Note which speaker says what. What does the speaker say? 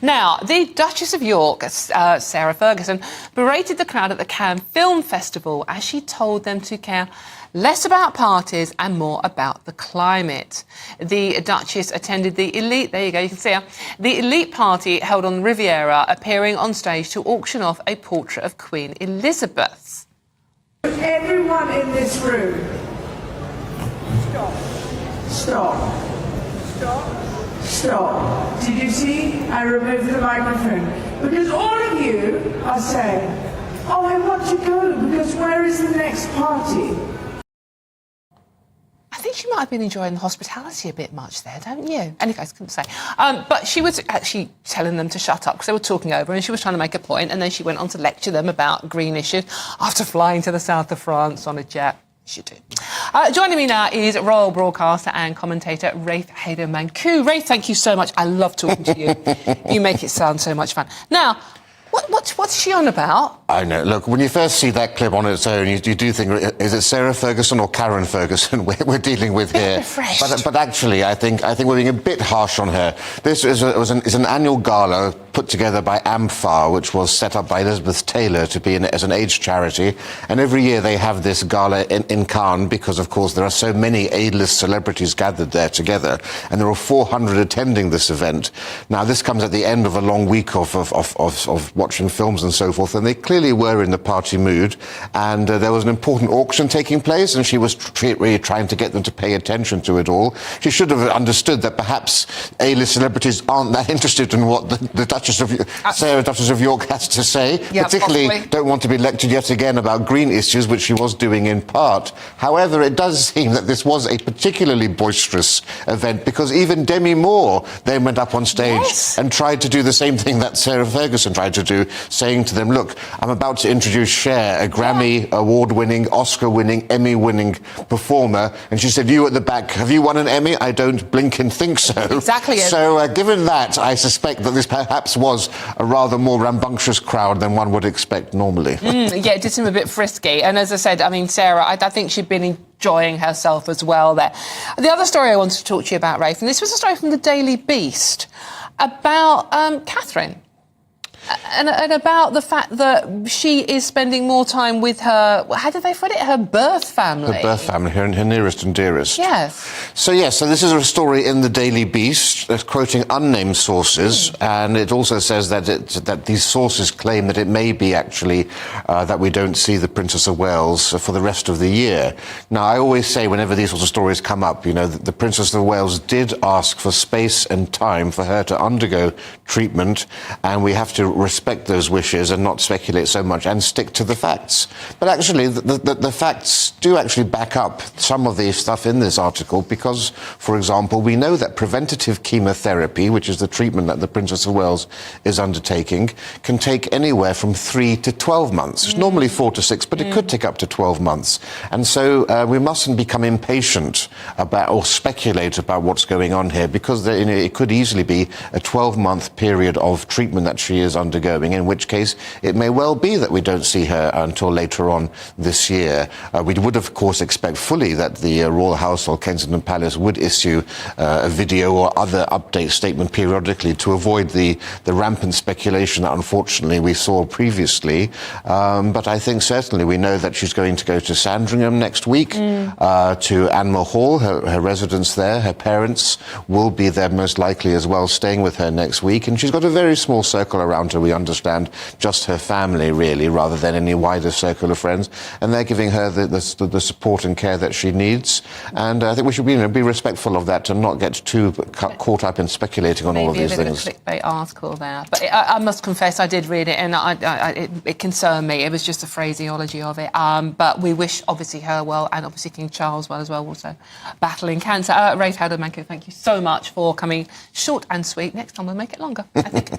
Speaker 1: Now, the Duchess of York, Sarah Ferguson, berated the crowd at the Cannes Film Festival as she told them to care less about parties and more about the climate. The Duchess attended the elite, there you go, you can see her, the elite party held on the Riviera, appearing on stage to auction off a portrait of Queen Elizabeth.
Speaker 2: Everyone in this room, stop. Stop. Stop. Stop. Did you see? I removed the microphone. Because all of you are saying, oh, I want to go, because where is the next party?
Speaker 1: I think she might have been enjoying the hospitality a bit much there, don't you? Anyway, I couldn't say. But she was actually telling them to shut up because they were talking over her and she was trying to make a point, and then she went on to lecture them about green issues after flying to the south of France on a jet. She did. Joining me now is Royal Broadcaster and commentator Rafe Heydel-Mankoo. Rafe, thank you so much. I love talking to you. You make it sound so much fun. Now, what's she on about?
Speaker 3: I know. Look, when you first see that clip on its own, you do think, is it Sarah Ferguson or Karen Ferguson we're dealing with here? But actually, I think we're being a bit harsh on her. This is an annual gala put together by AMFAR, which was set up by Elizabeth Taylor to be as an AIDS charity. And every year they have this gala in Cannes because, of course, there are so many A-list celebrities gathered there together. And there are 400 attending this event. Now, this comes at the end of a long week of watching films and so forth, and they clearly were in the party mood, and there was an important auction taking place, and she was really trying to get them to pay attention to it all. She should have understood that perhaps A-list celebrities aren't that interested in what the Sarah Duchess of York has to say, particularly possibly. Don't want to be lectured yet again about green issues, which she was doing in part. However, it does seem that this was a particularly boisterous event, because even Demi Moore then went up on stage and tried to do the same thing that Sarah Ferguson tried to do, saying to them, look, I'm about to introduce Cher, a Grammy award-winning, Oscar-winning, Emmy-winning performer, and she said, you at the back, have you won an Emmy? I don't blink and think so.
Speaker 1: Exactly.
Speaker 3: So given that, I suspect that this perhaps was a rather more rambunctious crowd than one would expect normally.
Speaker 1: Yeah, it did seem a bit frisky, and as I said, I mean, Sarah, I think she'd been enjoying herself as well there. The other story I wanted to talk to you about, Rafe, and this was a story from the Daily Beast about Catherine. And about the fact that she is spending more time with her, how did they put it, her birth family? Her
Speaker 3: birth family, her nearest and dearest.
Speaker 1: Yes.
Speaker 3: So this is a story in the Daily Beast quoting unnamed sources, and it also says that these sources claim that it may be actually that we don't see the Princess of Wales for the rest of the year. Now, I always say whenever these sorts of stories come up, you know, the Princess of Wales did ask for space and time for her to undergo treatment, and we have to respect those wishes and not speculate so much and stick to the facts. But actually, the facts do actually back up some of the stuff in this article because, for example, we know that preventative chemotherapy, which is the treatment that the Princess of Wales is undertaking, can take anywhere from 3 to 12 months. It's normally 4 to 6, but it could take up to 12 months. And so we mustn't become impatient about or speculate about what's going on here, because it could easily be a 12-month period of treatment that she is undergoing, in which case it may well be that we don't see her until later on this year. We would, of course, expect fully that the Royal Household, Kensington Palace, would issue a video or other update statement periodically to avoid the rampant speculation that, unfortunately, we saw previously. But I think certainly we know that she's going to go to Sandringham next week, to Animal Hall, her residence there. Her parents will be there most likely as well, staying with her next week. And she's got a very small circle around her, we understand, just her family, really, rather than any wider circle of friends. And they're giving her the support and care that she needs. And I think we should be respectful of that and not get too caught up in speculating on all of these things.
Speaker 1: Maybe a clickbait article there. But I must confess, I did read it, and it concerned me. It was just the phraseology of it. But we wish, obviously, her well, and obviously King Charles well as well, also battling cancer. Rafe Heydel-Mankoo, thank you so much for coming short and sweet. Next time we'll make it longer, I think.